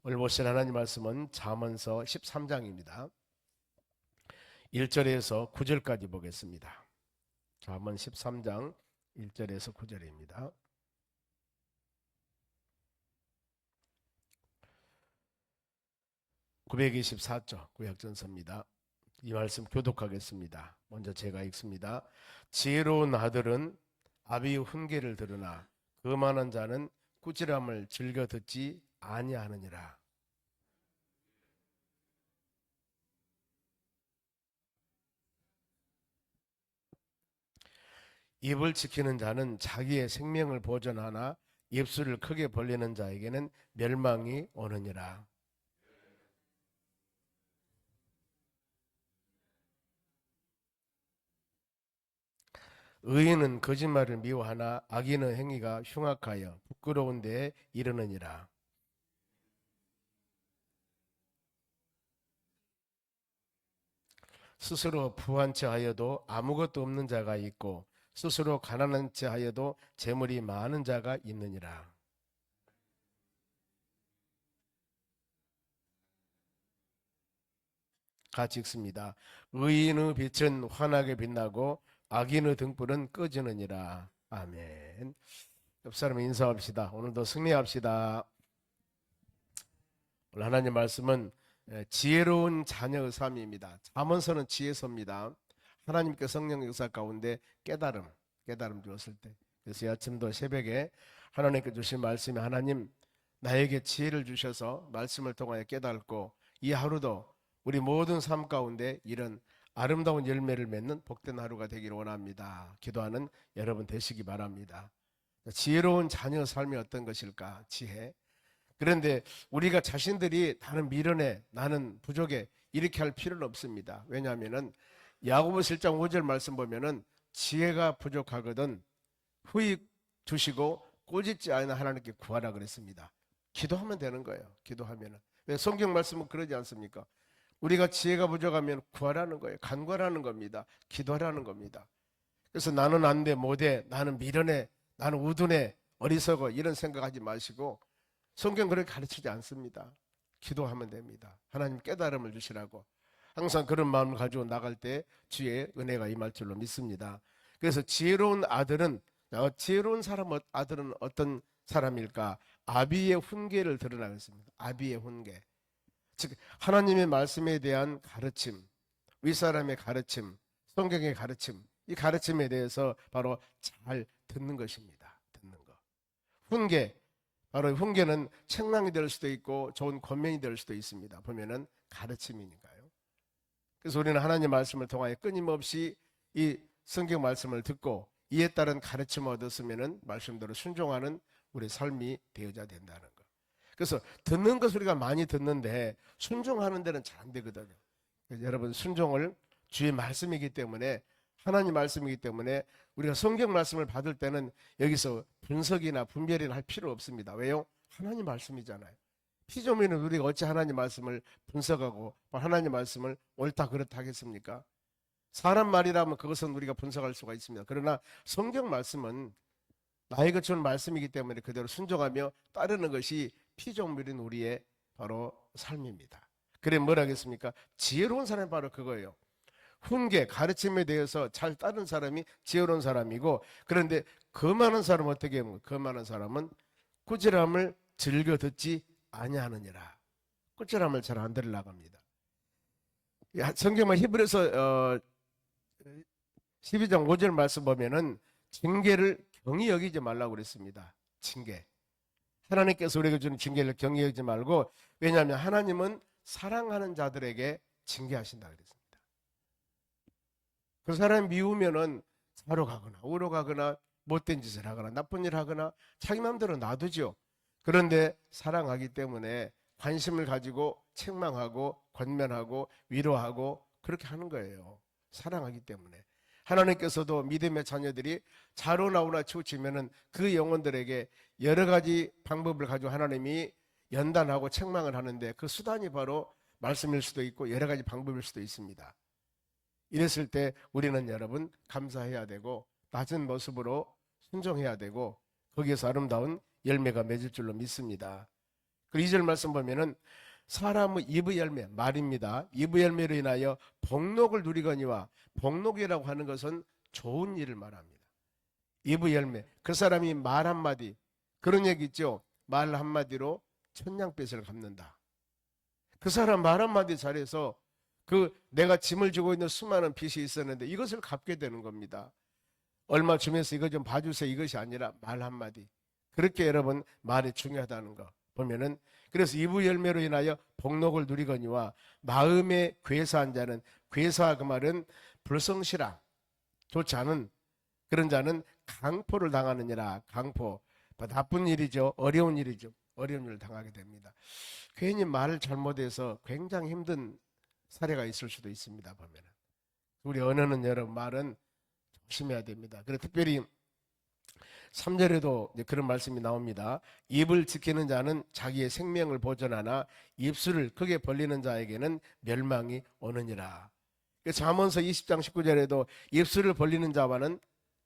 오늘 보실 하나님 말씀은 잠언서 13장입니다. 1절에서 9절까지 보겠습니다. 잠언 13장 1절에서 9절입니다. (924쪽) 구약전서입니다. 이 말씀 교독하겠습니다. 먼저 제가 읽습니다. 지혜로운 아들은 아비의 훈계를 들으나 거만한 자는 꾸지람을 즐겨 듣지 아니하느니라. 입을 지키는 자는 자기의 생명을 보존하나 입술을 크게 벌리는 자에게는 멸망이 오느니라. 의인은 거짓말을 미워하나 악인의 행위가 흉악하여 부끄러운 데에 이르느니라. 스스로 부한 채 하여도 아무것도 없는 자가 있고 스스로 가난한 채 하여도 재물이 많은 자가 있느니라. 같이 읽습니다. 의인의 빛은 환하게 빛나고 악인의 등불은 꺼지느니라. 아멘. 옆 사람 인사합시다. 오늘도 승리합시다. 오늘 하나님 말씀은 지혜로운 자녀의 삶입니다. 잠언서는 지혜서입니다. 하나님께 성령 역사 가운데 깨달음 주었을 때, 그래서 이 아침도 새벽에 하나님께 주신 말씀이 하나님 나에게 지혜를 주셔서 말씀을 통하여 깨닫고 이 하루도 우리 모든 삶 가운데 이런 아름다운 열매를 맺는 복된 하루가 되기를 원합니다. 기도하는 여러분 되시기 바랍니다. 지혜로운 자녀 삶이 어떤 것일까? 지혜. 그런데 우리가 자신들이 나는 미련해, 나는 부족해 이렇게 할 필요는 없습니다. 왜냐하면은 야고보서 1장 5절 말씀 보면은 지혜가 부족하거든 후히 두시고 꾸짖지 않은 하나님께 구하라 그랬습니다. 기도하면 되는 거예요. 기도하면은. 왜 성경 말씀은 그러지 않습니까? 우리가 지혜가 부족하면 구하라는 거예요. 간구하라는 겁니다. 기도하라는 겁니다. 그래서 나는 안 돼, 못해, 나는 미련해, 나는 우둔해, 어리석어 이런 생각하지 마시고 성경 그렇게 가르치지 않습니다. 기도하면 됩니다. 하나님 깨달음을 주시라고. 항상 그런 마음을 가지고 나갈 때 주의 은혜가 임할 줄로 믿습니다. 그래서 지혜로운 아들은, 지혜로운 아들은 어떤 사람일까? 아비의 훈계를 드러나겠습니다. 아비의 훈계. 즉 하나님의 말씀에 대한 가르침, 윗사람의 가르침, 성경의 가르침, 이 가르침에 대해서 바로 잘 듣는 것입니다. 듣는 것. 훈계, 바로 훈계는 책망이 될 수도 있고 좋은 권면이 될 수도 있습니다. 보면은 가르침이니까요. 그래서 우리는 하나님 말씀을 통하여 끊임없이 이 성경 말씀을 듣고 이에 따른 가르침을 얻었으면은 말씀대로 순종하는 우리 삶이 되어야 된다는 것. 그래서 듣는 것을 우리가 많이 듣는데 순종하는 데는 잘 안 되거든요. 여러분 순종을 주의 말씀이기 때문에 하나님 말씀이기 때문에 우리가 성경 말씀을 받을 때는 여기서 분석이나 분별이나 할 필요 없습니다. 왜요? 하나님 말씀이잖아요. 피조물은 우리가 어찌 하나님 말씀을 분석하고 하나님 말씀을 옳다 그렇다 하겠습니까? 사람 말이라면 그것은 우리가 분석할 수가 있습니다. 그러나 성경 말씀은 나에게 주는 말씀이기 때문에 그대로 순종하며 따르는 것이 피조물인 우리의 바로 삶입니다. 그래 뭘 하겠습니까? 지혜로운 사람이 바로 그거예요. 훈계, 가르침에 대해서 잘 따르는 사람이 지혜로운 사람이고, 그런데 거만한 사람은 어떻게 하면 거만한 사람은 꾸지람을 즐겨 듣지 아니하느니라. 꾸지람을 잘 안 들으려고 합니다. 성경은 히브리서 12장 5절 말씀 보면은 징계를 경히 여기지 말라고 그랬습니다. 징계. 하나님께서 우리에게 주는 징계를 경히 여기지 말고, 왜냐하면 하나님은 사랑하는 자들에게 징계하신다 그랬습니다. 그 사람이 미우면은 사로 가거나 우로 가거나 못된 짓을 하거나 나쁜 일을 하거나 자기 마음대로 놔두죠. 그런데 사랑하기 때문에 관심을 가지고 책망하고 권면하고 위로하고 그렇게 하는 거예요. 사랑하기 때문에. 하나님께서도 믿음의 자녀들이 자로 나오나 치우치면은 그 영혼들에게 여러 가지 방법을 가지고 하나님이 연단하고 책망을 하는데 그 수단이 바로 말씀일 수도 있고 여러 가지 방법일 수도 있습니다. 이랬을 때 우리는 여러분 감사해야 되고 낮은 모습으로 순종해야 되고 거기에서 아름다운 열매가 맺을 줄로 믿습니다. 그 2절 말씀 보면은 사람의 입의 열매, 말입니다. 입의 열매로 인하여 복록을 누리거니와, 복록이라고 하는 것은 좋은 일을 말합니다. 입의 열매, 그 사람이 말 한마디, 그런 얘기 있죠. 말 한마디로 천냥빚을 갚는다. 그 사람 말 한마디 잘해서 내가 짐을 지고 있는 수많은 빚이 있었는데 이것을 갚게 되는 겁니다. 얼마 주면서 이거 좀 봐주세요, 이것이 아니라 말 한마디. 그렇게 여러분, 말이 중요하다는 거 보면은, 그래서 이부 열매로 인하여 복록을 누리거니와, 마음에 괴사한 자는, 괴사 그 말은 불성실함, 좋지 않은 그런 자는 강포를 당하느니라. 강포, 나쁜 일이죠. 어려운 일이죠. 어려운 일을 당하게 됩니다. 괜히 말을 잘못해서 굉장히 힘든 사례가 있을 수도 있습니다. 보면은 우리 언어는, 여러분, 말은 조심해야 됩니다. 그래서 특별히 3절에도 그런 말씀이 나옵니다. 입을 지키는 자는 자기의 생명을 보존하나 입술을 크게 벌리는 자에게는 멸망이 오느니라. 잠언서 20장 19절에도 입술을 벌리는 자와는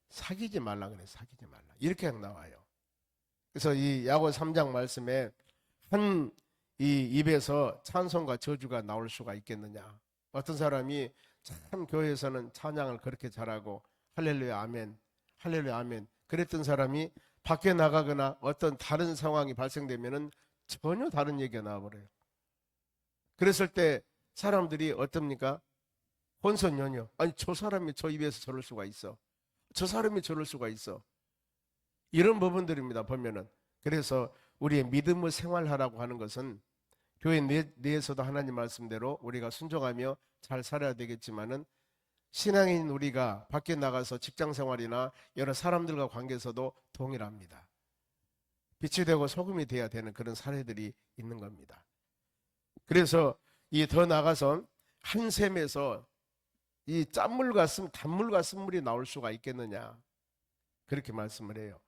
사귀지 말라 그래요. 사귀지 말라. 이렇게 나와요. 그래서 이 야고 3장 말씀에 이 입에서 찬송과 저주가 나올 수가 있겠느냐. 어떤 사람이 참 교회에서는 찬양을 그렇게 잘하고 할렐루야 아멘, 할렐루야 아멘 그랬던 사람이 밖에 나가거나 어떤 다른 상황이 발생되면은 전혀 다른 얘기가 나와버려요. 그랬을 때 사람들이 어떻습니까? 혼선연혀. 아니, 저 사람이 저 입에서 저럴 수가 있어, 저 사람이 저럴 수가 있어, 이런 부분들입니다. 보면은. 그래서 우리의 믿음을 생활하라고 하는 것은 교회 내에서도 하나님 말씀대로 우리가 순종하며 잘 살아야 되겠지만은, 신앙인 우리가 밖에 나가서 직장 생활이나 여러 사람들과 관계에서도 동일합니다. 빛이 되고 소금이 돼야 되는 그런 사례들이 있는 겁니다. 그래서 이 더 나가서 한 샘에서 이 짠물과 단물과 쓴물이 나올 수가 있겠느냐, 그렇게 말씀을 해요.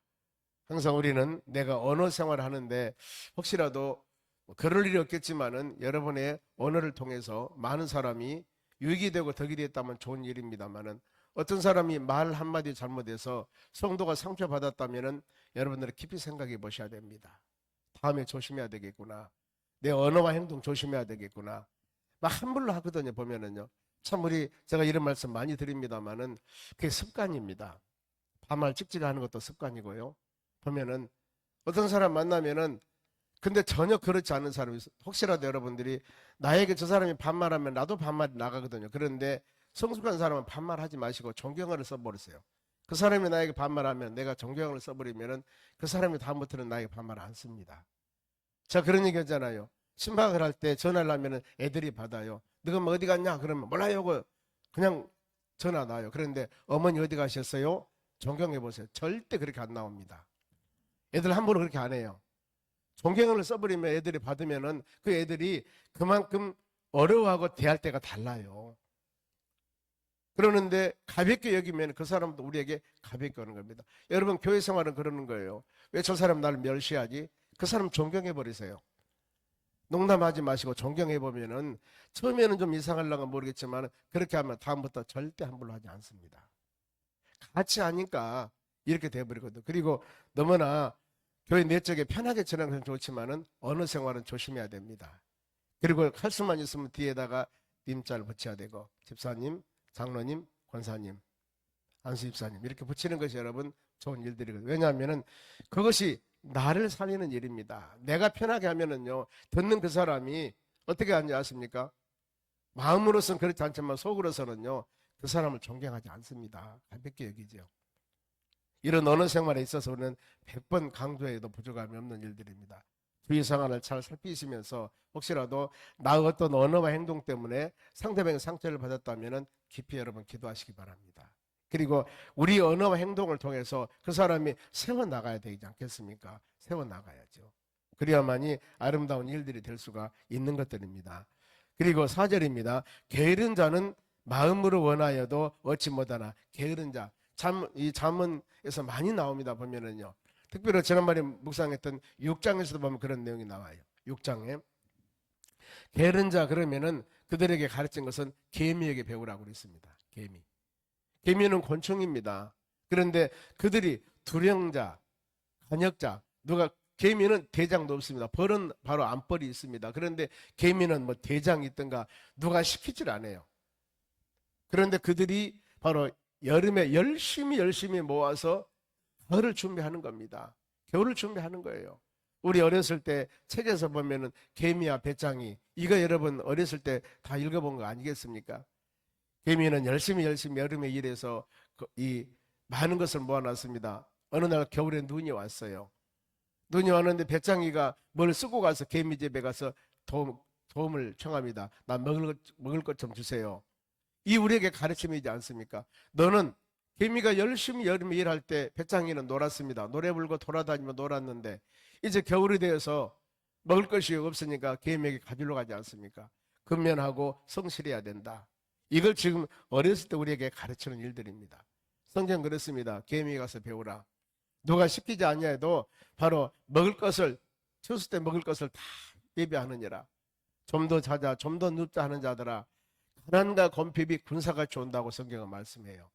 항상 우리는 내가 언어 생활을 하는데 혹시라도 그럴 일이 없겠지만은 여러분의 언어를 통해서 많은 사람이 유익이 되고 덕이 됐다면 좋은 일입니다만은, 어떤 사람이 말 한마디 잘못해서 성도가 상처받았다면은 여러분들은 깊이 생각해 보셔야 됩니다. 다음에 조심해야 되겠구나, 내 언어와 행동 조심해야 되겠구나. 막 함부로 하거든요. 보면은요, 참 제가 이런 말씀 많이 드립니다만은 그게 습관입니다. 반말 찍찍 하는 것도 습관이고요. 보면은 어떤 사람 만나면은, 근데 전혀 그렇지 않은 사람이 있어요. 혹시라도 여러분들이 나에게 저 사람이 반말하면 나도 반말이 나가거든요. 그런데 성숙한 사람은 반말하지 마시고 존경어를 써버리세요. 그 사람이 나에게 반말하면 내가 존경어를 써버리면은 그 사람이 다음부터는 나에게 반말 안 씁니다. 자, 그런 얘기 하잖아요. 신방을 할 때 전화를 하면은 애들이 받아요. 너가 뭐 어디 갔냐? 그러면 몰라요. 그냥 전화 놔요. 그런데 어머니 어디 가셨어요? 존경해 보세요. 절대 그렇게 안 나옵니다. 애들 함부로 그렇게 안 해요. 존경어를 써버리면 애들이 받으면은 그 애들이 그만큼 어려워하고 대할 때가 달라요. 그러는데 가볍게 여기면 그 사람도 우리에게 가볍게 오는 겁니다. 여러분, 교회 생활은 그러는 거예요. 왜 저 사람 나를 멸시하지? 그 사람 존경해 버리세요. 농담하지 마시고 존경해 보면은, 처음에는 좀 이상하려고 모르겠지만 그렇게 하면 다음부터 절대 함부로 하지 않습니다. 같이 하니까 이렇게 돼버리거든요. 그리고 너무나 교회 내적에 편하게 지내는 것은 좋지만은 언어 생활은 조심해야 됩니다. 그리고 할 수만 있으면 뒤에다가 님자를 붙여야 되고, 집사님, 장로님, 권사님, 안수집사님 이렇게 붙이는 것이 여러분 좋은 일들이거든요. 왜냐하면은 그것이 나를 살리는 일입니다. 내가 편하게 하면은요, 듣는 그 사람이 어떻게 하는지 아십니까? 마음으로서는 그렇지 않지만 속으로서는요, 그 사람을 존경하지 않습니다. 가볍게 여기죠. 이런 언어 생활에 있어서는 100번 강조해도 부족함이 없는 일들입니다. 주위 상황을 잘 살피시면서 혹시라도 나의 어떤 언어와 행동 때문에 상대방의 상처를 받았다면 깊이 여러분 기도하시기 바랍니다. 그리고 우리 언어와 행동을 통해서 그 사람이 세워나가야 되지 않겠습니까? 세워나가야죠. 그래야만이 아름다운 일들이 될 수가 있는 것들입니다. 그리고 4절입니다. 게으른 자는 마음으로 원하여도 얻지 못하나. 게으른 자, 이 잠언에서 많이 나옵니다. 보면은요, 특별히 지난번에 묵상했던 6장에서도 보면 그런 내용이 나와요. 6장에 게으른 자, 그러면은 그들에게 가르친 것은 개미에게 배우라고 그랬습니다. 개미는 곤충입니다. 그런데 그들이 두령자, 간역자, 누가 개미는 대장도 없습니다. 벌은 바로 안벌이 있습니다. 그런데 개미는 뭐 대장이 있든가 누가 시키질 않아요. 그런데 그들이 바로 여름에 열심히 모아서 벌을 준비하는 겁니다. 겨울을 준비하는 거예요. 우리 어렸을 때 책에서 보면은 개미와 배짱이, 이거 여러분 어렸을 때 다 읽어본 거 아니겠습니까? 개미는 열심히 여름에 일해서 이 많은 것을 모아놨습니다. 어느 날 겨울에 눈이 왔어요. 눈이 왔는데 배짱이가 뭘 쓰고 가서 개미 집에 가서 도움을 청합니다. 나 먹을 것 좀 주세요. 이 우리에게 가르침이지 않습니까? 너는 개미가 열심히 여름에 일할 때 배짱이는 놀았습니다. 노래 부르고 돌아다니며 놀았는데 이제 겨울이 되어서 먹을 것이 없으니까 개미에게 가지러 가지 않습니까? 근면하고 성실해야 된다. 이걸 지금 어렸을 때 우리에게 가르치는 일들입니다. 성경 그렇습니다. 개미에 가서 배우라. 누가 시키지 아니해도 바로 먹을 것을, 추수 때 먹을 것을 다 예비하느니라. 좀 더 자자, 좀 더 눕자 하는 자들아, 가난과 궁핍이 군사같이 온다고 성경은 말씀해요.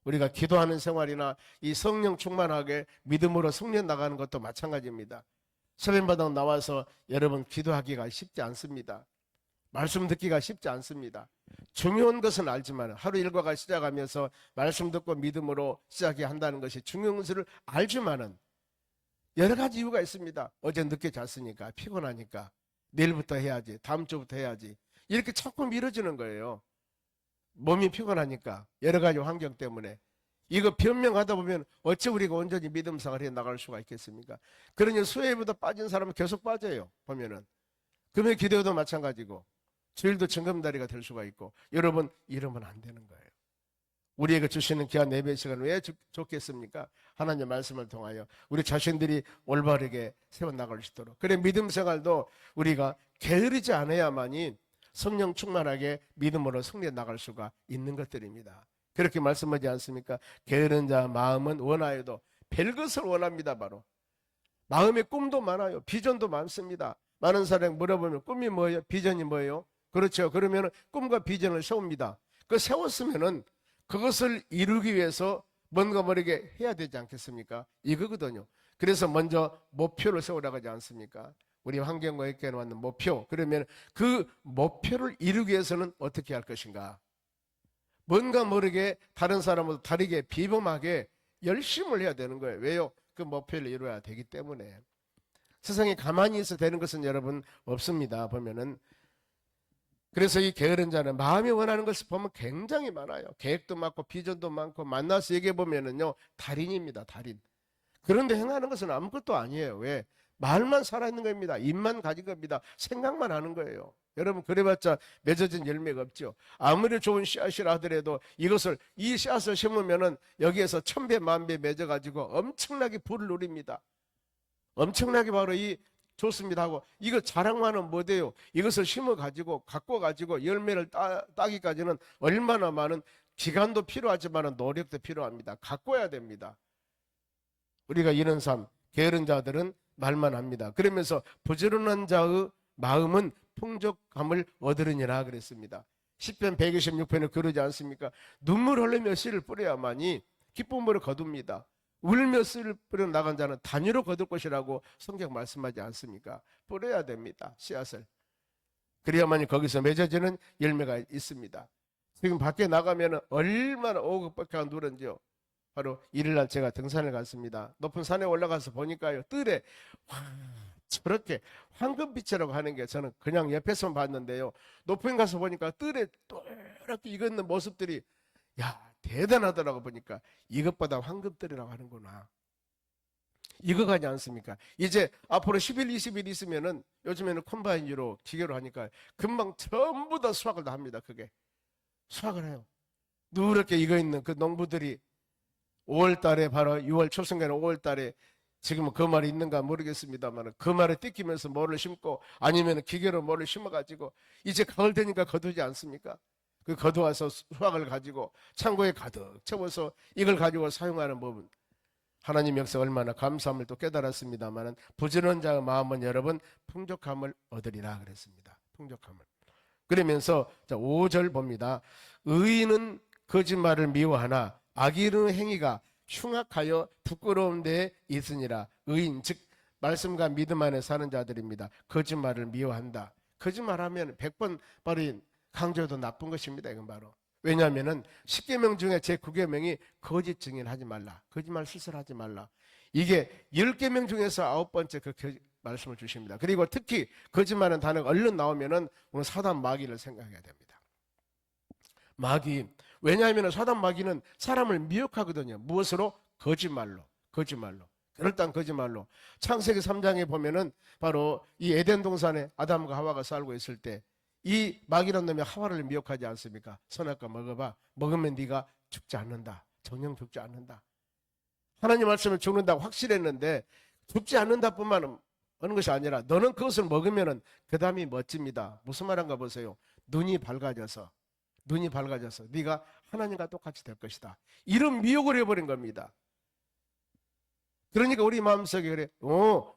우리가 기도하는 생활이나 이 성령 충만하게 믿음으로 성령 나가는 것도 마찬가지입니다. 세변바닥 나와서 여러분 기도하기가 쉽지 않습니다. 말씀 듣기가 쉽지 않습니다. 중요한 것은 알지만 하루 일과가 시작하면서 말씀 듣고 믿음으로 시작해야 한다는 것이 중요한 것을 알지만은 여러 가지 이유가 있습니다. 어제 늦게 잤으니까, 피곤하니까, 내일부터 해야지, 다음 주부터 해야지, 이렇게 자꾸 미뤄지는 거예요. 몸이 피곤하니까, 여러 가지 환경 때문에. 이거 변명하다 보면 어찌 우리가 온전히 믿음 생활해 나갈 수가 있겠습니까? 그러니 수혜보다 빠진 사람은 계속 빠져요. 보면은 금요 기도도 마찬가지고 주일도 정금다리가 될 수가 있고. 여러분, 이러면 안 되는 거예요. 우리에게 주시는 귀한 예배 시간을 왜 좋겠습니까? 하나님의 말씀을 통하여 우리 자신들이 올바르게 세워나갈 수 있도록. 그래, 믿음 생활도 우리가 게으르지 않아야만이 성령 충만하게 믿음으로 승리해 나갈 수가 있는 것들입니다. 그렇게 말씀하지 않습니까? 게으른 자 마음은 원하여도 별것을 원합니다. 바로 마음의 꿈도 많아요. 비전도 많습니다. 많은 사람이 물어보면 꿈이 뭐예요? 비전이 뭐예요? 그렇죠. 그러면 꿈과 비전을 세웁니다. 그 세웠으면은 그것을 이루기 위해서 뭔가 모르게 해야 되지 않겠습니까? 이거거든요. 그래서 먼저 목표를 세우라고 하지 않습니까? 우리 환경과 함께 놓는 목표. 그러면 그 목표를 이루기 위해서는 어떻게 할 것인가? 뭔가 모르게 다른 사람보다 다르게 비범하게 열심을 해야 되는 거예요. 왜요? 그 목표를 이루어야 되기 때문에. 세상에 가만히 있어 되는 것은 여러분 없습니다. 보면은. 그래서 이 게으른 자는 마음이 원하는 것을 보면 굉장히 많아요. 계획도 많고 비전도 많고 만나서 얘기해 보면은요, 달인입니다. 달인. 그런데 행하는 것은 아무것도 아니에요. 왜? 말만 살아있는 겁니다. 입만 가진 겁니다. 생각만 하는 거예요. 여러분, 그래봤자 맺어진 열매가 없죠. 아무리 좋은 씨앗이라 하더라도 이 씨앗을 심으면은 여기에서 1000배 만배 맺어가지고 엄청나게 불을 누립니다. 엄청나게 바로 이 좋습니다 하고, 이거 자랑만은 못해요. 이것을 심어가지고 갖고 가지고 열매를 따기까지는 얼마나 많은 기간도 필요하지만 노력도 필요합니다. 가꿔야 됩니다. 우리가 이런 삶, 게으른 자들은 말만 합니다. 그러면서 부지런한 자의 마음은 풍족함을 얻으리니라 그랬습니다. 시편 126편에 그러지 않습니까? 눈물 흘리며 씨를 뿌려야만이 기쁨으로 거둡니다. 울며 씨를 뿌려 나간 자는 단위로 거둘 것이라고 성경 말씀하지 않습니까? 뿌려야 됩니다. 씨앗을. 그래야만이 거기서 맺어지는 열매가 있습니다. 지금 밖에 나가면 얼마나 오곡백화가 누런지요. 바로 일요일날 제가 등산을 갔습니다. 높은 산에 올라가서 보니까요, 뜰에 저렇게 황금빛이라고 하는 게 저는 그냥 옆에서 봤는데요, 높은 가서 보니까 뜰에 또이렇게 익었는 모습들이 대단하더라고. 보니까 이것보다 황금뜰이라고 하는구나. 익어가지 않습니까? 이제 앞으로 10일 20일 있으면은, 요즘에는 콤바인으로 기계로 하니까 금방 전부 다 수확을 다 합니다. 그게 수확을 해요. 누렇게 익어있는 그 농부들이 5월달에, 바로 6월 초승달에 5월달에, 지금은 그 말이 있는가 모르겠습니다만 그 말에 뜯기면서 뭐를 심고, 아니면 기계로 뭐를 심어가지고 이제 가을 되니까 거두지 않습니까? 그 거두어서 수확을 가지고 창고에 가득 채워서 이걸 가지고 사용하는 법은, 하나님 역사 얼마나 감사함을 또 깨달았습니다만, 부지런한 자의 마음은 여러분 풍족함을 얻으리라 그랬습니다. 풍족함을. 그러면서 5절 봅니다. 의인은 거짓말을 미워하나 악인의 행위가 흉악하여 부끄러운 데에 있으니라. 의인 즉 말씀과 믿음 안에 사는 자들입니다. 거짓말을 미워한다. 거짓말하면 100번 바로 강조해도 나쁜 것입니다. 이건 바로. 왜냐하면 10계명 중에 제 9계명이 거짓 증인하지 말라. 거짓말 실수하지 말라. 이게 10계명 중에서 9번째 그 말씀을 주십니다. 그리고 특히 거짓말은 단어가 얼른 나오면은 오늘 사단 마귀를 생각해야 됩니다. 마귀. 왜냐하면 사단 마귀는 사람을 미혹하거든요. 무엇으로? 거짓말로. 거짓말로. 일단 거짓말로. 창세기 3장에 보면은 바로 이 에덴 동산에 아담과 하와가 살고 있을 때 이 마귀란 놈이 하와를 미혹하지 않습니까? 선악과 먹어봐. 먹으면 네가 죽지 않는다. 정령 죽지 않는다. 하나님 말씀을 죽는다고 확실했는데 죽지 않는다 뿐만 어느 것이 아니라 너는 그것을 먹으면은 그 다음이 멋집니다. 무슨 말인가 보세요. 눈이 밝아져서 네가 하나님과 똑같이 될 것이다. 이런 미혹을 해버린 겁니다. 그러니까 우리 마음속에 그래.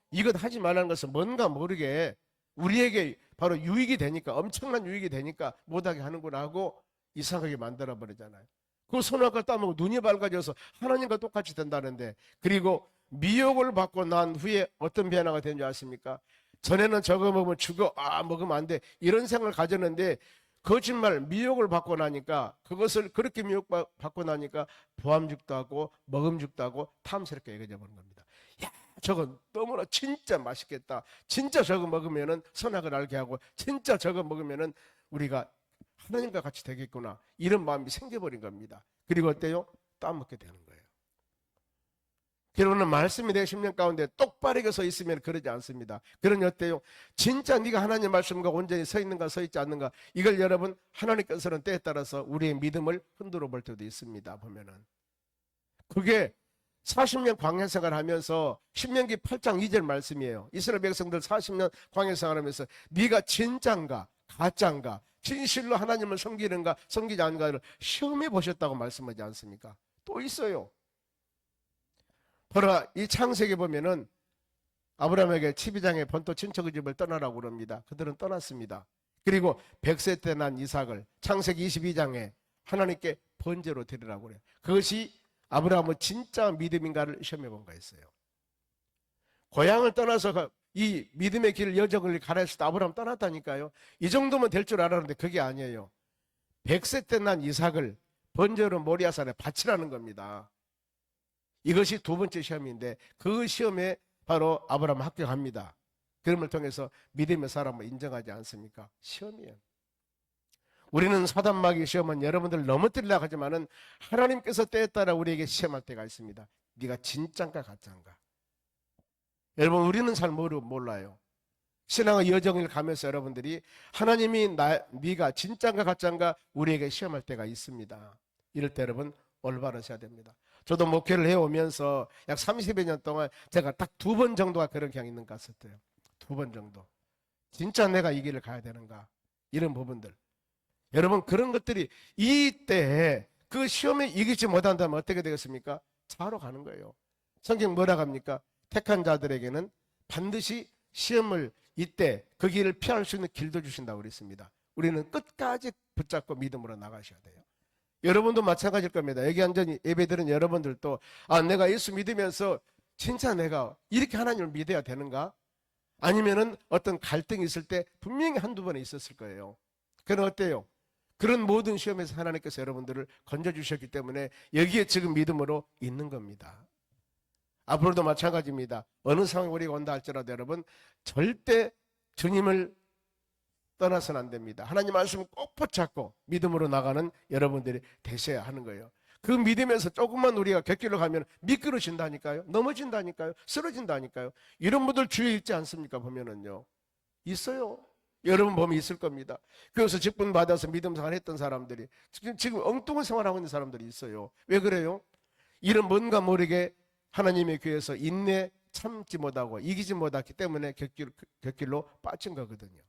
이것 하지 말라는 것은 뭔가 모르게 우리에게 바로 유익이 되니까, 엄청난 유익이 되니까 못하게 하는구나 하고 이상하게 만들어버리잖아요. 그 선악을 따먹고 눈이 밝아져서 하나님과 똑같이 된다는데, 그리고 미혹을 받고 난 후에 어떤 변화가 되는 줄 아십니까? 전에는 저거 먹으면 죽어, 먹으면 안 돼, 이런 생각을 가졌는데 거짓말, 미혹을 받고 나니까, 그것을 그렇게 미혹받고 나니까 보암죽도 하고 먹음죽도 하고 탐스럽게 여겨져 버린 겁니다. 야, 저거 너무나 진짜 맛있겠다. 진짜 저거 먹으면은 선악을 알게 하고, 진짜 저거 먹으면은 우리가 하나님과 같이 되겠구나, 이런 마음이 생겨버린 겁니다. 그리고 어때요? 따먹게 되는 거예요. 여러분은 말씀이 내 심령 가운데 똑바르게 서 있으면 그러지 않습니다. 그러니 어때요? 진짜 네가 하나님 말씀과 온전히 서 있는가 서 있지 않는가, 이걸 여러분 하나님께서는 때에 따라서 우리의 믿음을 흔들어 볼 때도 있습니다. 보면은 그게 40년 광야 생활하면서 신명기 8장 2절 말씀이에요. 이스라엘 백성들 40년 광야 생활하면서 네가 진짜인가 가짜인가, 진실로 하나님을 섬기는가 섬기지 않는가를 시험해 보셨다고 말씀하지 않습니까? 또 있어요. 바로 이 창세기 보면은 아브라함에게 12장에 본토 친척의 집을 떠나라고 그럽니다. 그들은 떠났습니다. 그리고 100세 때 난 이삭을 창세기 22장에 하나님께 번제로 드리라고 그래요. 그것이 아브라함의 진짜 믿음인가를 시험해 본 거였어요. 고향을 떠나서 이 믿음의 길 여정을 가라했을 때 아브라함 떠났다니까요. 이 정도면 될 줄 알았는데 그게 아니에요. 100세 때 난 이삭을 번제로 모리아산에 바치라는 겁니다. 이것이 두 번째 시험인데 그 시험에 바로 아브라함 합격합니다. 그럼을 통해서 믿음의 사람을 인정하지 않습니까? 시험이에요. 우리는 사단 마귀 시험은 여러분들 넘어뜨리려고 하지만은 하나님께서 때에 따라 우리에게 시험할 때가 있습니다. 네가 진짠가 가짜인가. 여러분, 우리는 잘 몰라요. 신앙의 여정을 가면서 여러분들이 하나님이 네가 진짠가 가짜인가 우리에게 시험할 때가 있습니다. 이럴 때 여러분 올바르셔야 됩니다. 저도 목회를 해오면서 약 30여 년 동안 제가 딱 2번 정도가 그런 경향이 있는 것 같았어요. 2번 정도. 진짜 내가 이 길을 가야 되는가, 이런 부분들. 여러분, 그런 것들이 이때에 그 시험에 이기지 못한다면 어떻게 되겠습니까? 자로 가는 거예요. 성경 뭐라고 합니까? 택한 자들에게는 반드시 시험을 이때 그 길을 피할 수 있는 길도 주신다고 그랬습니다. 우리는 끝까지 붙잡고 믿음으로 나가셔야 돼요. 여러분도 마찬가지일 겁니다. 여기 앉은 예배드린 여러분들도 내가 예수 믿으면서 진짜 내가 이렇게 하나님을 믿어야 되는가? 아니면은 어떤 갈등이 있을 때 분명히 한두 번에 있었을 거예요. 그건 어때요? 그런 모든 시험에서 하나님께서 여러분들을 건져주셨기 때문에 여기에 지금 믿음으로 있는 겁니다. 앞으로도 마찬가지입니다. 어느 상황에 우리가 온다 할지라도 여러분 절대 주님을 떠나서는 안 됩니다. 하나님 말씀을 꼭 붙잡고 믿음으로 나가는 여러분들이 되셔야 하는 거예요. 그 믿음에서 조금만 우리가 곁길로 가면 미끄러진다니까요. 넘어진다니까요. 쓰러진다니까요. 이런 분들 주위에 있지 않습니까? 보면은요. 있어요. 여러분 보면 있을 겁니다. 그래서 직분 받아서 믿음 생활했던 사람들이 지금 엉뚱한 생활하고 있는 사람들이 있어요. 왜 그래요? 이런 뭔가 모르게 하나님의 교회에서 인내 참지 못하고 이기지 못했기 때문에 곁길로 빠진 거거든요.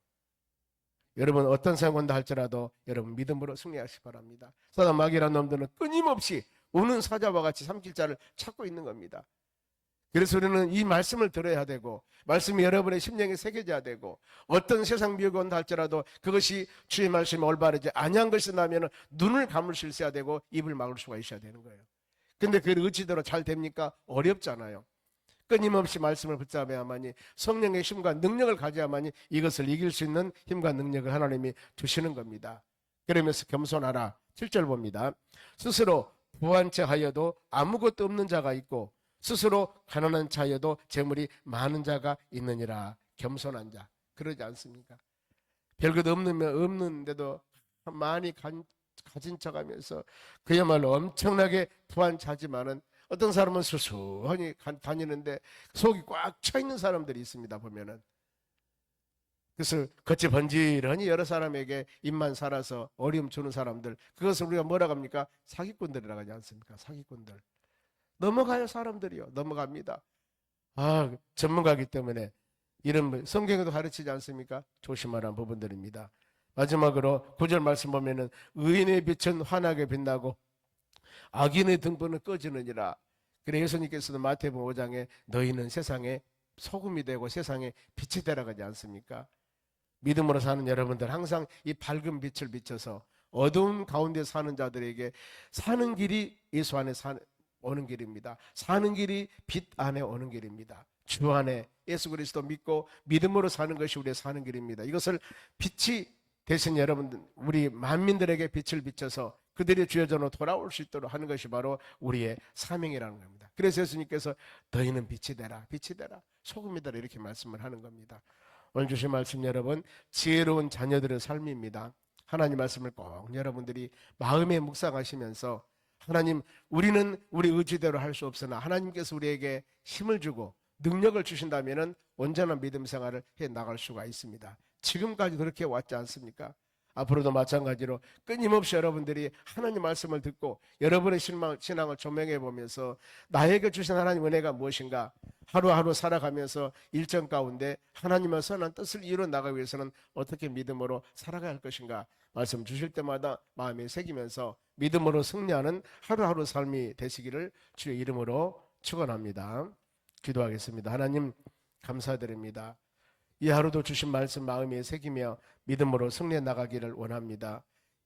여러분 어떤 상황 온다 할지라도 여러분 믿음으로 승리하시기 바랍니다. 사단 마귀라는 놈들은 끊임없이 우는 사자와 같이 삼킬 자를 찾고 있는 겁니다. 그래서 우리는 이 말씀을 들어야 되고 말씀이 여러분의 심령에 새겨져야 되고 어떤 세상 미혹이 온다 할지라도 그것이 주의 말씀이 올바르지 아니한 것이 나면 눈을 감을 수 있어야 되고 입을 막을 수가 있어야 되는 거예요. 근데 그게 의지대로 잘 됩니까? 어렵잖아요. 끊임없이 말씀을 붙잡아야만이 성령의 힘과 능력을 가져야만이 이것을 이길 수 있는 힘과 능력을 하나님이 주시는 겁니다. 그러면서 겸손하라. 7절 봅니다. 스스로 부한 채 하여도 아무것도 없는 자가 있고 스스로 가난한 자여도 재물이 많은 자가 있느니라. 겸손한 자. 그러지 않습니까? 별것 없는데도 많이 가진 척하면서 그야말로 엄청나게 부한 자지만은 어떤 사람은 수수하니 다니는데 속이 꽉 차 있는 사람들이 있습니다. 보면은. 그래서 겉이 번지르하니 여러 사람에게 입만 살아서 어려움 주는 사람들, 그것을 우리가 뭐라고 합니까? 사기꾼들이라고 하지 않습니까? 사기꾼들. 넘어가요. 사람들이요. 넘어갑니다. 전문가이기 때문에 이런 성경에도 가르치지 않습니까? 조심하라는 부분들입니다. 마지막으로 9절 말씀 보면은 의인의 빛은 환하게 빛나고 악인의 등불은 꺼지느니라. 그래 예수님께서도 마태복음 5장에 너희는 세상에 소금이 되고 세상에 빛이 되라고 하지 않습니까? 믿음으로 사는 여러분들 항상 이 밝은 빛을 비춰서 어두운 가운데 사는 자들에게 사는 길이 예수 안에 오는 길입니다. 사는 길이 빛 안에 오는 길입니다. 주 안에 예수 그리스도 믿고 믿음으로 사는 것이 우리의 사는 길입니다. 이것을 빛이 되신 여러분들, 우리 만민들에게 빛을 비춰서 그들의 주여전으로 돌아올 수 있도록 하는 것이 바로 우리의 사명이라는 겁니다. 그래서 예수님께서 너희는 빛이 되라, 빛이 되라, 소금이 되라 이렇게 말씀을 하는 겁니다. 오늘 주신 말씀 여러분, 지혜로운 자녀들의 삶입니다. 하나님 말씀을 꼭 여러분들이 마음에 묵상하시면서 하나님, 우리는 우리 의지대로 할 수 없으나 하나님께서 우리에게 힘을 주고 능력을 주신다면 온전한 믿음 생활을 해 나갈 수가 있습니다. 지금까지 그렇게 왔지 않습니까? 앞으로도 마찬가지로 끊임없이 여러분들이 하나님 말씀을 듣고 여러분의 신앙을 조명해 보면서 나에게 주신 하나님 은혜가 무엇인가, 하루하루 살아가면서 일정 가운데 하나님의 선한 뜻을 이루어 나가기 위해서는 어떻게 믿음으로 살아가야 할 것인가 말씀 주실 때마다 마음에 새기면서 믿음으로 승리하는 하루하루 삶이 되시기를 주의 이름으로 축원합니다. 기도하겠습니다. 하나님 감사드립니다. 이 하루도 주신 말씀 마음에 새기며 믿음으로 승리해 나가기를 원합니다.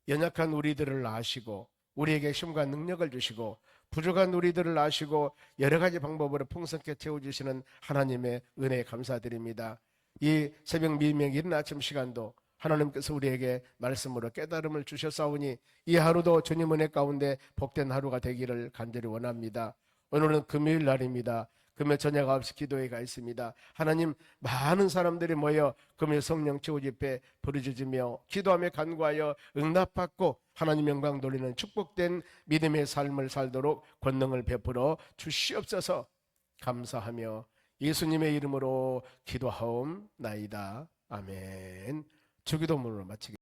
연약한 우리들을 아시고 우리에게 힘과 능력을 주시고 부족한 우리들을 아시고 여러 가지 방법으로 풍성케 채워주시는 하나님의 은혜에 감사드립니다. 이 새벽 미명 이른 아침 시간도 하나님께서 우리에게 말씀으로 깨달음을 주셨사오니 이 하루도 주님 은혜 가운데 복된 하루가 되기를 간절히 원합니다. 오늘은 금요일 날입니다. 금요 저녁 9시 기도회가 있습니다. 하나님, 많은 사람들이 모여 금요 성령 최후 집회 부르짖으며 기도하며 간구하여 응답받고 하나님 영광 돌리는 축복된 믿음의 삶을 살도록 권능을 베풀어 주시옵소서. 감사하며 예수님의 이름으로 기도하옵나이다. 아멘. 주기도문으로 마치겠습니다.